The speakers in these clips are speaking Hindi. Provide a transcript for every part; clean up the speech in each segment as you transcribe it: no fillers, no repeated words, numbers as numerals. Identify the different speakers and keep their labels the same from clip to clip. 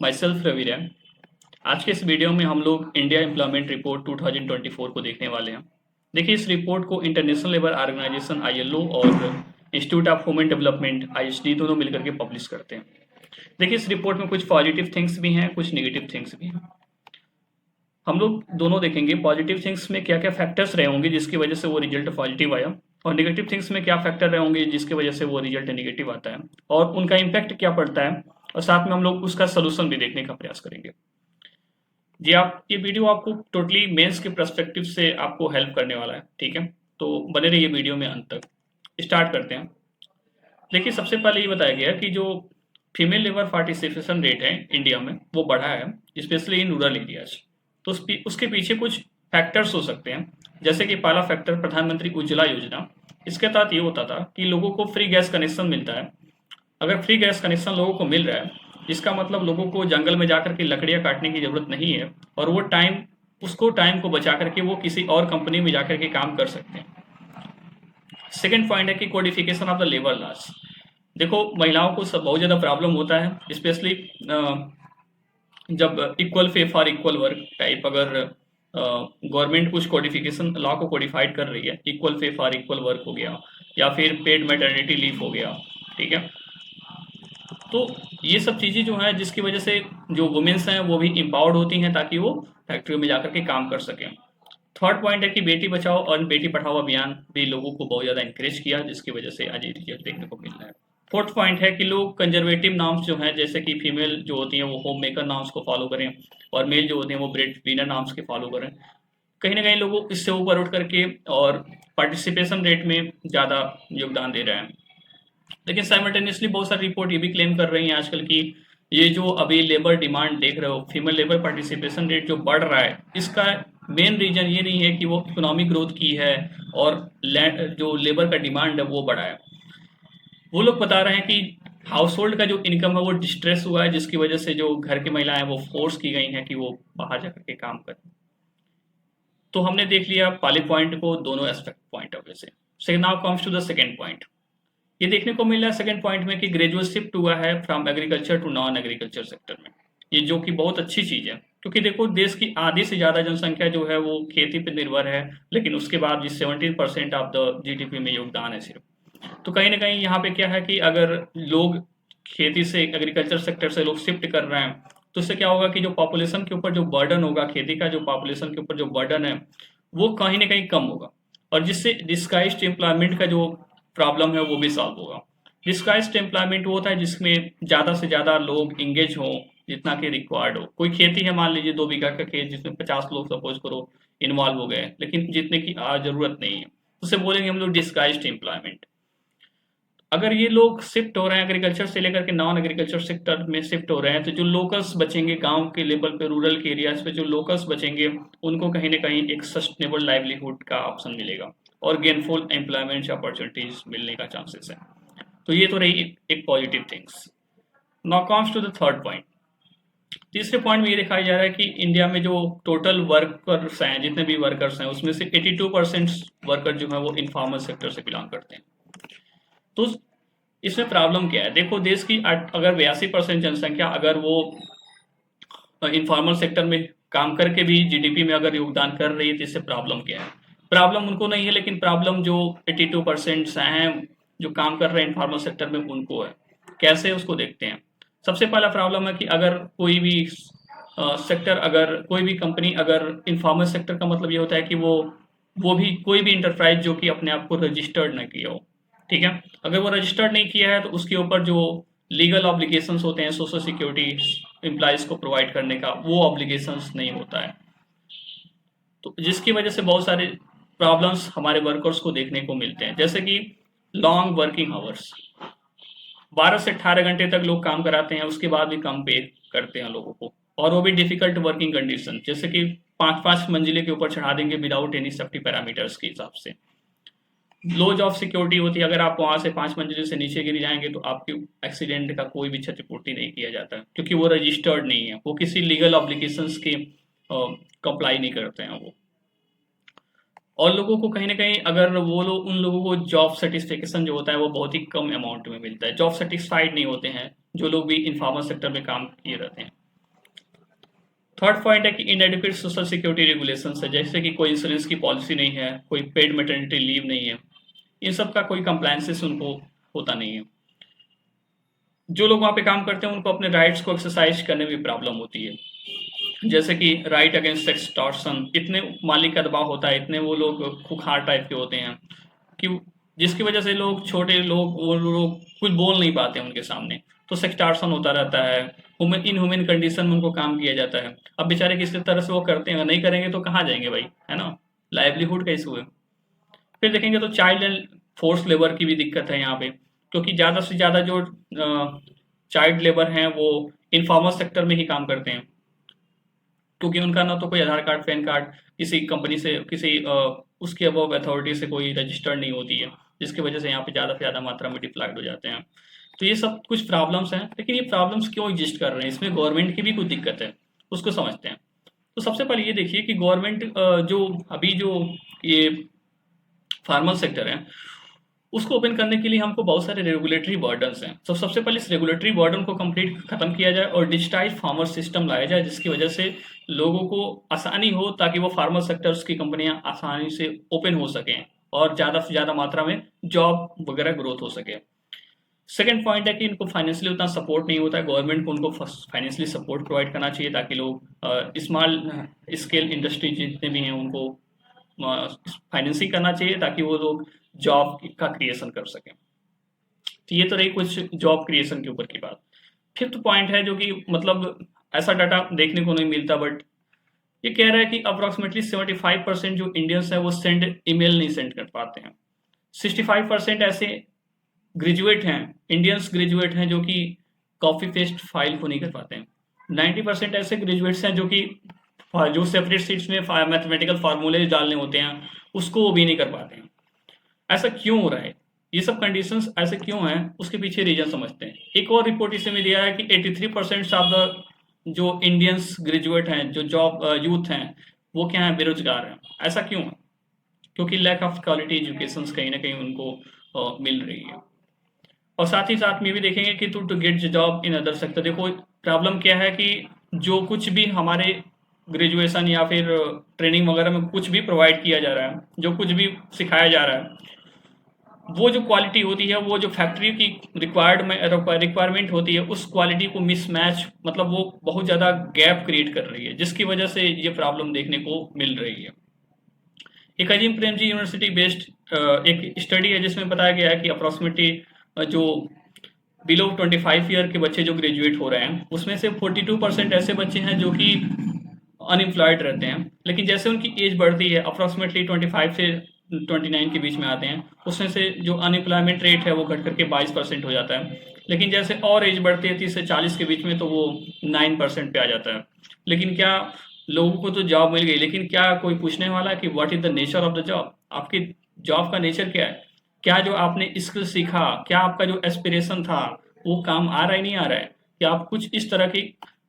Speaker 1: My self Ravi RAM. आज के इस वीडियो में हम लोग इंडिया एम्प्लॉयमेंट रिपोर्ट 2024 को देखने वाले हैं। देखिए, इस रिपोर्ट को इंटरनेशनल लेबर ऑर्गेनाइजेशन ILO और institute of human development IHD दोनों मिलकर के पब्लिश करते हैं। देखिए, इस रिपोर्ट में कुछ पॉजिटिव थिंग्स भी हैं, कुछ नेगेटिव थिंग्स भी हैं। हम लोग दोनों देखेंगे पॉजिटिव थिंग्स में क्या क्या फैक्टर्स रहे होंगे जिसकी वजह से वो रिजल्ट पॉजिटिव आया, और नेगेटिव थिंग्स में क्या फैक्टर रहे होंगे जिसकी वजह से वो रिजल्ट नेगेटिव आता है, और उनका इम्पैक्ट क्या पड़ता है, और साथ में हम लोग उसका सोल्यूशन भी देखने का प्रयास करेंगे। जी, आप ये वीडियो आपको टोटली मेंस के पर्सपेक्टिव से आपको हेल्प करने वाला है, ठीक है। तो बने रहिए वीडियो में अंत तक। स्टार्ट करते हैं। देखिए, सबसे पहले ये बताया गया कि जो फीमेल लेबर पार्टिसिपेशन रेट है इंडिया में वो बढ़ा है, स्पेशली इन रूरल एरियाज। तो उसके पीछे कुछ फैक्टर्स हो सकते हैं। जैसे कि पहला फैक्टर प्रधानमंत्री उज्ज्वला योजना। इसके तहत ये होता था कि लोगों को फ्री गैस कनेक्शन मिलता है। अगर फ्री गैस कनेक्शन लोगों को मिल रहा है, इसका मतलब लोगों को जंगल में जाकर के लकड़ियां काटने की जरूरत नहीं है, और वो टाइम को बचा करके वो किसी और कंपनी में जाकर के काम कर सकते हैं। सेकेंड पॉइंट है कि codification of the labour laws. देखो, महिलाओं को सब बहुत ज़्यादा प्रॉब्लम होता है, स्पेशली जब equal pay for equal work type, अगर गवर्नमेंट कुछ कोडिफिकेशन लॉ को कोडिफाइड कर रही है, equal pay for equal work हो गया, या फिर पेड मैटरनिटी लीव हो गया, ठीक है। तो ये सब चीज़ें जो हैं जिसकी वजह से जो वुमेन्स हैं वो भी एम्पावर्ड होती हैं ताकि वो फैक्ट्रियों में जाकर के काम कर सकें। थर्ड पॉइंट है कि बेटी बचाओ और बेटी पढ़ाओ अभियान भी लोगों को बहुत ज़्यादा इंकरेज किया, जिसकी वजह से आज ये रिजल्ट देखने को मिल रहा है। फोर्थ पॉइंट है कि लोग कंजर्वेटिव नॉर्म्स जो हैं, जैसे कि फीमेल जो होती हैं वो होम मेकर नॉर्म्स को फॉलो करें, और मेल जो होते हैं वो ब्रेड विनर नॉर्म्स के फॉलो करें। कहीं ना कहीं लोग इससे ऊपर उठ करके और पार्टिसिपेशन रेट में ज़्यादा योगदान दे रहे हैं। लेकिन साइमल्टेनियसली बहुत सारी रिपोर्ट ये भी क्लेम कर रही हैं आजकल की ये जो अभी लेबर डिमांड देख रहे हो, फीमेल लेबर पार्टिसिपेशन रेट जो बढ़ रहा है, इसका मेन रीजन ये नहीं है कि वो इकोनॉमिक ग्रोथ की है और जो लेबर का डिमांड है वो बढ़ा है। वो लोग बता रहे हैं कि हाउस होल्ड का जो इनकम है वो डिस्ट्रेस हुआ है, जिसकी वजह से जो घर की महिलाएं हैं वो फोर्स की गई हैं कि वो बाहर जाकर के काम करें। तो हमने देख लिया पहले पॉइंट को दोनों एस्पेक्ट पॉइंट ऑफ व्यू से। Second, now comes to the second point. ये देखने को मिल रहा है सेकंड पॉइंट में कि ग्रेजुअल शिफ्ट हुआ है from agriculture to non agriculture sector में। ये जो कि बहुत अच्छी चीज़ है, क्योंकि देखो देश की आधी से ज़्यादा जनसंख्या जो है वो खेती पर निर्भर है, लेकिन उसके बाद भी 70% ऑफ द GDP में योगदान है सिर्फ। तो कहीं ना कहीं यहाँ पे क्या है कि अगर लोग खेती से एग्रीकल्चर सेक्टर से लोग शिफ्ट कर रहे हैं, तो इससे क्या होगा कि जो पॉपुलेशन के ऊपर जो बर्डन होगा, खेती का जो पॉपुलेशन के ऊपर जो बर्डन है वो कहीं ना कहीं कम होगा, और जिससे डिस्गाइज्ड एम्प्लॉयमेंट का जो प्रॉब्लम है वो भी सॉल्व होगा। डिस्गाइज्ड एम्प्लॉयमेंट वो होता है जिसमें ज़्यादा से ज़्यादा लोग इंगेज हों, जितना कि रिक्वायर्ड हो। कोई खेती है, मान लीजिए 2 बीघा का खेत जिसमें 50 लोग सपोज करो इन्वॉल्व हो गए, लेकिन जितने की ज़रूरत नहीं है, उसे बोलेंगे हम लोग डिस्गाइज्ड एम्प्लॉयमेंट। अगर ये लोग शिफ्ट हो रहे हैं एग्रीकल्चर से लेकर के नॉन एग्रीकल्चर सेक्टर में शिफ्ट हो रहे हैं, तो जो लोकल्स बचेंगे गांव के लेवल पे, रूरल के एरियाज पे जो लोकल्स बचेंगे, उनको कहीं ना कहीं एक सस्टेनेबल लाइवलीहुड का ऑप्शन मिलेगा और गेनफुल एम्प्लॉयमेंट अपॉर्चुनिटीज मिलने का चांसेस है। तो ये तो रही एक positive things. Now comes to the third point. तीसरे पॉइंट में ये दिखाया जा रहा है कि इंडिया में जो टोटल वर्कर्स हैं, जितने भी वर्कर्स हैं, उसमें से 82% वर्कर जो है वो इनफॉर्मल सेक्टर से बिलोंग करते हैं। तो इसमें प्रॉब्लम क्या है? देखो, देश की अगर 82% जनसंख्या अगर वो इनफॉर्मल सेक्टर में काम करके भी GDP में अगर योगदान कर रही है, तो इससे प्रॉब्लम क्या है? प्रॉब्लम उनको नहीं है, लेकिन प्रॉब्लम जो 82% हैं जो काम कर रहे हैं इनफॉर्मल सेक्टर में, उनको है। कैसे, उसको देखते हैं। सबसे पहला प्रॉब्लम है कि अगर कोई भी सेक्टर, अगर कोई भी कंपनी, अगर इनफॉर्मल सेक्टर का मतलब ये होता है कि वो भी कोई भी इंटरप्राइज जो कि अपने आप को रजिस्टर्ड न किया हो, ठीक है। अगर वो रजिस्टर्ड नहीं किया है तो उसके ऊपर जो लीगल ऑब्लिगेशंस होते हैं सोशल सिक्योरिटी एम्प्लॉयज़ को प्रोवाइड करने का, वो ऑब्लिगेशंस नहीं होता है। तो जिसकी वजह से बहुत सारे प्रॉब्लम्स हमारे वर्कर्स को देखने को मिलते हैं, जैसे कि लॉन्ग वर्किंग आवर्स। 12 से 18 घंटे तक लोग काम कराते हैं, उसके बाद भी कम पे करते हैं लोगों को, और वो भी डिफिकल्ट वर्किंग कंडीशन, जैसे कि 5-5 मंजिले के ऊपर चढ़ा देंगे विदाउट एनी सेफ्टी पैरामीटर्स के हिसाब से। लो जॉब सिक्योरिटी होती है, अगर आप वहां से 5 मंजिले से नीचे गिर जाएंगे तो आपके एक्सीडेंट का कोई भी क्षतिपूर्ति नहीं किया जाता है, क्योंकि वो रजिस्टर्ड नहीं है, वो किसी लीगल ऑब्लिगेशंस के कंप्लाई नहीं करते हैं वो। और लोगों को कहीं ना कहीं, अगर वो लोग, उन लोगों को जॉब सेटिस्फेक्शन जो होता है वो बहुत ही कम अमाउंट में मिलता है। जॉब सेटिस्फाइड नहीं होते हैं जो लोग भी इनफॉर्मल सेक्टर में काम किए रहते हैं। थर्ड पॉइंट है कि इनएडिक्वेट सोशल सिक्योरिटी रेगुलेशन है, जैसे कि कोई इंश्योरेंस की पॉलिसी नहीं है, कोई पेड मैटरनिटी लीव नहीं है, इन सब का कोई कंप्लायंसेस उनको होता नहीं है। जो लोग वहाँ पे काम करते हैं उनको अपने राइट्स को एक्सरसाइज करने में प्रॉब्लम होती है, जैसे कि राइट अगेंस्ट एक्सटॉर्शन, इतने मालिक का दबाव होता है, इतने वो लोग खुखार टाइप के होते हैं कि जिसकी वजह से लोग, छोटे लोग, वो लोग कुछ बोल नहीं पाते हैं उनके सामने, तो सेक्टार्सन होता रहता है, इनह्यूमन कंडीशन में उनको काम किया जाता है। अब बेचारे किस तरह से वो करते हैं, नहीं करेंगे तो कहाँ जाएंगे भाई, है ना, लाइवलीहुड का इशू है। फिर देखेंगे तो चाइल्ड एंड फोर्स लेबर की भी दिक्कत है यहाँ पे, क्योंकि ज़्यादा से ज़्यादा जो चाइल्ड लेबर हैं वो इनफॉर्मल सेक्टर में ही काम करते हैं, क्योंकि उनका ना तो कोई आधार कार्ड, पैन कार्ड किसी कंपनी से, किसी उसके अबव अथॉरिटी से कोई रजिस्टर्ड नहीं होती है, जिसकी वजह से यहाँ पे ज़्यादा से ज़्यादा मात्रा में डिप्लॉयड हो जाते हैं। तो ये सब कुछ प्रॉब्लम्स हैं, लेकिन ये प्रॉब्लम्स क्यों एग्जिस्ट कर रहे हैं, इसमें गवर्नमेंट की भी कुछ दिक्कत है, उसको समझते हैं। तो सबसे पहले ये देखिए कि गवर्नमेंट जो अभी जो ये फार्मल सेक्टर है उसको ओपन करने के लिए हमको बहुत सारे रेगुलेटरी बर्डन्स हैं। तो सबसे पहले इस रेगुलेटरी बर्डन को कंप्लीट खत्म किया जाए और डिजिटाइज फार्मर सिस्टम लाया जाए, जिसकी वजह से लोगों को आसानी हो, ताकि वो फार्मर सेक्टर्स की कंपनियां आसानी से ओपन हो सकें और ज़्यादा से ज़्यादा मात्रा में जॉब वगैरह ग्रोथ हो सके। सेकेंड पॉइंट है कि इनको फाइनेंशियली उतना सपोर्ट नहीं होता है, गवर्नमेंट को उनको फाइनेंशियली सपोर्ट प्रोवाइड करना चाहिए, ताकि लोग स्मॉल स्केल इंडस्ट्री जितने भी हैं उनको फाइनेंसिंग करना चाहिए, ताकि वो लोग जॉब का क्रिएशन कर सकें। तो ये तो रही कुछ जॉब क्रिएशन के ऊपर की बात। फिफ्थ पॉइंट है जो कि मतलब ऐसा डाटा देखने को नहीं मिलता, बट ये कह रहा है कि अप्रोक्सीमेटली 75% जो इंडियंस हैं वो सेंड ईमेल नहीं सेंड कर पाते हैं। 65% ऐसे ग्रेजुएट हैं, इंडियंस ग्रेजुएट हैं जो कि कॉपी पेस्ट फाइल को नहीं कर पाते हैं। 90% ऐसे ग्रेजुएट्स हैं जो कि जो सेपरेट सीट्स में मैथमेटिकल फार्मूले डालने होते हैं उसको वो भी नहीं कर पाते हैं। ऐसा क्यों हो रहा है, ये सब कंडीशंस ऐसे क्यों हैं, उसके पीछे रीजन समझते हैं। एक और रिपोर्ट इसमें दिया है कि 83% ऑफ द जो इंडियंस ग्रेजुएट हैं, जो जॉब यूथ हैं, वो क्या है, बेरोजगार हैं। ऐसा क्यों है, क्योंकि लैक ऑफ क्वालिटी एजुकेशन कहीं ना कहीं उनको मिल रही है। और साथ ही साथ में भी देखेंगे कि to get job in other sector, देखो प्रॉब्लम क्या है कि जो कुछ भी हमारे ग्रेजुएशन या फिर ट्रेनिंग वगैरह में कुछ भी प्रोवाइड किया जा रहा है, जो कुछ भी सिखाया जा रहा है, वो जो क्वालिटी होती है, वो जो फैक्ट्री की रिक्वायरमेंट होती है, उस क्वालिटी को मिसमैच, मतलब वो बहुत ज़्यादा गैप क्रिएट कर रही है, जिसकी वजह से ये प्रॉब्लम देखने को मिल रही है। एक अजीम प्रेमजी यूनिवर्सिटी बेस्ड एक स्टडी है जिसमें बताया गया है कि अप्रॉक्सीमेटली जो बिलो 25 ईयर के बच्चे जो ग्रेजुएट हो रहे हैं, उसमें से 42% ऐसे बच्चे हैं जो कि अनएम्प्लॉयड रहते हैं, लेकिन जैसे उनकी एज बढ़ती है, अप्रॉक्सीमेटली 25 से 29 के बीच में आते हैं, उसमें से जो अनएम्प्लॉयमेंट रेट है वो घट करके 22% हो जाता है। लेकिन जैसे और एज बढ़ती है 30 से 40 के बीच में, तो वो 9% पे आ जाता है। लेकिन क्या लोगों को तो जॉब मिल गई, लेकिन क्या कोई पूछने वाला कि what is the nature of the job, आपकी जॉब का नेचर क्या है, क्या जो आपने स्किल सीखा, क्या आपका जो एस्पिरेशन था वो काम आ रहा है, नहीं आ रहा है, क्या आप कुछ इस तरह के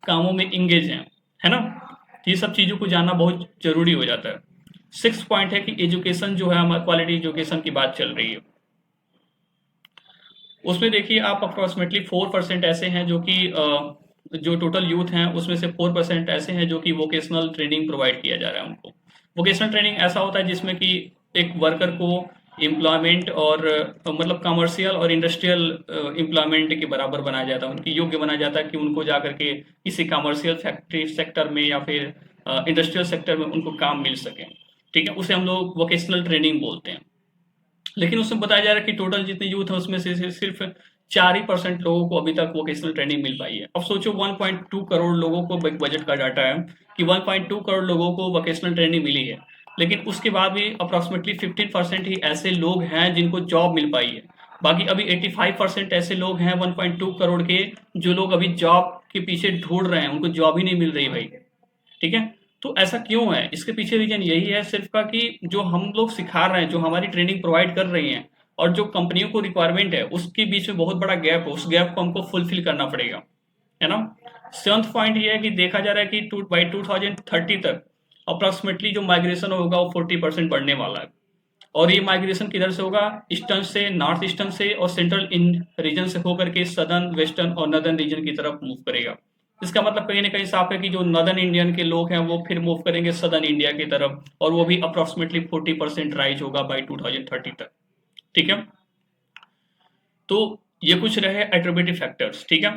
Speaker 1: कामों में इंगेज हैं, है ना। ये सब चीज़ों को जानना बहुत जरूरी हो जाता है। 6 पॉइंट है कि एजुकेशन जो है, हमारी क्वालिटी एजुकेशन की बात चल रही है, उसमें देखिए आप अप्रोक्सीमेटली 4% ऐसे हैं जो कि जो टोटल यूथ हैं उसमें से 4% ऐसे हैं जो कि वोकेशनल ट्रेनिंग प्रोवाइड किया जा रहा है उनको। वोकेशनल ट्रेनिंग ऐसा होता है जिसमें कि एक वर्कर को एम्प्लॉयमेंट और मतलब कमर्शियल और इंडस्ट्रियल एम्प्लॉयमेंट के बराबर बनाया जाता है, उनकी योग्य बनाया जाता है कि उनको जा करके किसी कमर्शियल फैक्ट्री सेक्टर में या फिर इंडस्ट्रियल सेक्टर में उनको काम मिल सके, ठीक है, उसे हम लोग वोकेशनल ट्रेनिंग बोलते हैं। लेकिन उसमें बताया जा रहा है कि टोटल जितने यूथ है उसमें से सिर्फ 4% लोगों को अभी तक वोकेशनल ट्रेनिंग मिल पाई है। अब सोचो 1.2 करोड़ लोगों को, बजट का डाटा है कि 1.2 करोड़ लोगों को वोकेशनल ट्रेनिंग मिली है, लेकिन उसके बाद भी अप्रॉक्सीमेटली 15% ही ऐसे लोग हैं जिनको जॉब मिल पाई है। बाकी अभी 85% ऐसे लोग हैं 1.2 करोड़ के, जो लोग अभी जॉब के पीछे ढूंढ रहे हैं, उनको जॉब ही नहीं मिल रही भाई, ठीक है। तो ऐसा क्यों है, इसके पीछे रीजन यही है सिर्फ का कि जो हम लोग सिखा रहे हैं, जो हमारी ट्रेनिंग प्रोवाइड कर रही हैं और जो कंपनियों को रिक्वायरमेंट है, उसके बीच में बहुत बड़ा गैप है, उस गैप को हमको फुलफिल करना पड़ेगा, है ना। 7th पॉइंट ये है कि देखा जा रहा है कि बाई 2030 तक अप्रॉक्सीमेटली जो माइग्रेशन होगा वो 40% बढ़ने वाला है। और ये माइग्रेशन किधर से होगा, ईस्टर्न से, नॉर्थ ईस्टर्न से और सेंट्रल इन रीजन से होकर के सदर्न, वेस्टर्न और नदर्न रीजन की तरफ मूव करेगा। इसका मतलब कहीं ना कहीं साफ है कि जो नॉर्दर्न इंडियन के लोग हैं वो फिर मूव करेंगे सदर्न इंडिया की तरफ, और वो भी अप्रोक्सीमेटली 40% राइज होगा बाई 2030 तक। ठीक है, तो ये कुछ रहे एट्रिब्यूटिव फैक्टर्स। ठीक है,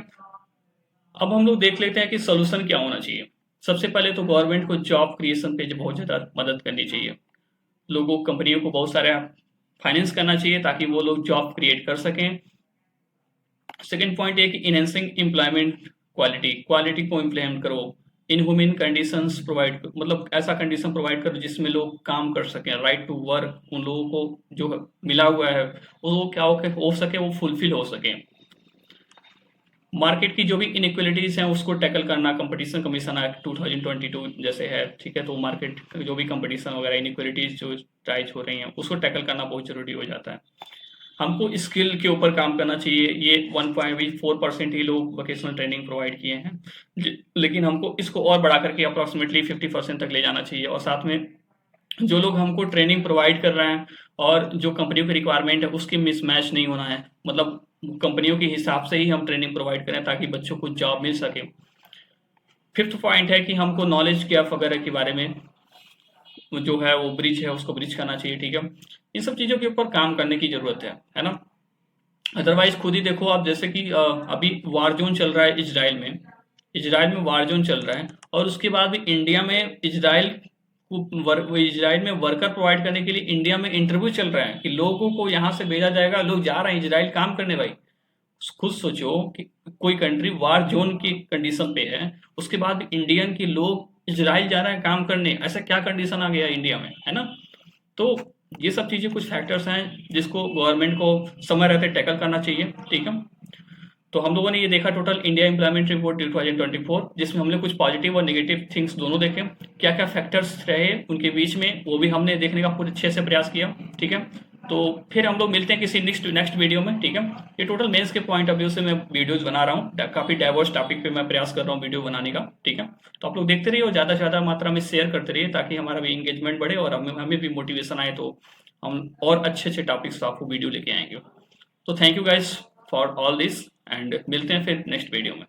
Speaker 1: अब हम लोग देख लेते हैं कि सोल्यूशन क्या होना चाहिए। सबसे पहले तो गवर्नमेंट को जॉब क्रिएशन पे जो बहुत ज़्यादा मदद करनी चाहिए, लोगों कंपनियों को बहुत सारा फाइनेंस करना चाहिए ताकि वो लोग जॉब क्रिएट कर सकें। सेकेंड पॉइंट है कि इनहेंसिंग एम्प्लॉयमेंट क्वालिटी, क्वालिटी को इम्प्लीमेंट करो। इनह्यूमन कंडीशंस प्रोवाइड, मतलब ऐसा कंडीशन प्रोवाइड करो जिसमें लोग काम कर सकें, राइट टू वर्क उन लोगों को जो मिला हुआ है वो क्या हो सके, वो फुलफिल हो सके। मार्केट की जो भी इनइक्वलिटीज हैं उसको टैकल करना, कंपटीशन कमीशन एक्ट 2022 जैसे है। ठीक है, तो मार्केट जो भी कंपटीशन वगैरह इनइक्वलिटीज जो राइज हो रही हैं उसको टैकल करना बहुत जरूरी हो जाता है। हमको स्किल के ऊपर काम करना चाहिए। ये 1.4% ही लोग वोकेशनल ट्रेनिंग प्रोवाइड किए हैं, लेकिन हमको इसको और बढ़ा करके अप्रॉक्सीमेटली 50% तक ले जाना चाहिए। और साथ में जो लोग हमको ट्रेनिंग प्रोवाइड कर रहे हैं और जो कंपनियों की रिक्वायरमेंट है उसकी मिसमैच नहीं होना है, मतलब कंपनियों के हिसाब से ही हम ट्रेनिंग प्रोवाइड करें ताकि बच्चों को जॉब मिल सके। फिफ्थ पॉइंट है कि हमको नॉलेज गैप वगैरह के बारे में जो है वो ब्रिज है उसको ब्रिज करना चाहिए। ठीक है, इन सब चीज़ों के ऊपर काम करने की ज़रूरत है ना। अदरवाइज खुद ही देखो आप, जैसे कि अभी वार जोन चल रहा है इजराइल में, इजराइल में वार जोन चल रहा है, और उसके बाद भी इंडिया में इजराइल में वर्कर प्रोवाइड करने के लिए इंडिया में इंटरव्यू चल रहा है कि लोगों को यहाँ से भेजा जाएगा, लोग जा रहे हैं इजराइल काम करने। भाई खुद सोचो कि कोई कंट्री वार जोन की कंडीशन पे है, उसके बाद भी इंडियन के लोग इजराइल जा रहे हैं काम करने, ऐसा क्या कंडीशन आ गया इंडिया में, है ना। तो ये सब चीज़ें कुछ फैक्टर्स हैं जिसको गवर्नमेंट को समय रहते टैकल करना चाहिए। ठीक है, तो हम लोगों ने ये देखा टोटल इंडिया एम्प्लॉयमेंट रिपोर्ट 2024, जिसमें हमने कुछ पॉजिटिव और नेगेटिव थिंग्स दोनों देखे, क्या क्या फैक्टर्स रहे उनके बीच में वो भी हमने देखने का पूरे अच्छे से प्रयास किया। ठीक है, तो फिर हम लोग मिलते हैं किसी नेक्स्ट वीडियो में। ठीक है, ये टोटल मेंस के पॉइंट ऑफ व्यू से मैं वीडियोज बना रहा हूँ, काफ़ी डाइवर्स टॉपिक पे मैं प्रयास कर रहा हूँ वीडियो बनाने का। ठीक है, तो आप लोग देखते रहिए और ज़्यादा से ज़्यादा मात्रा में शेयर करते रहिए ताकि हमारा भी इंगेजमेंट बढ़े और हमें भी मोटिवेशन आए, तो हम और अच्छे अच्छे टॉपिक्स आपको वीडियो लेके आएंगे। तो thank you guys for all this, and मिलते हैं फिर नेक्स्ट वीडियो में।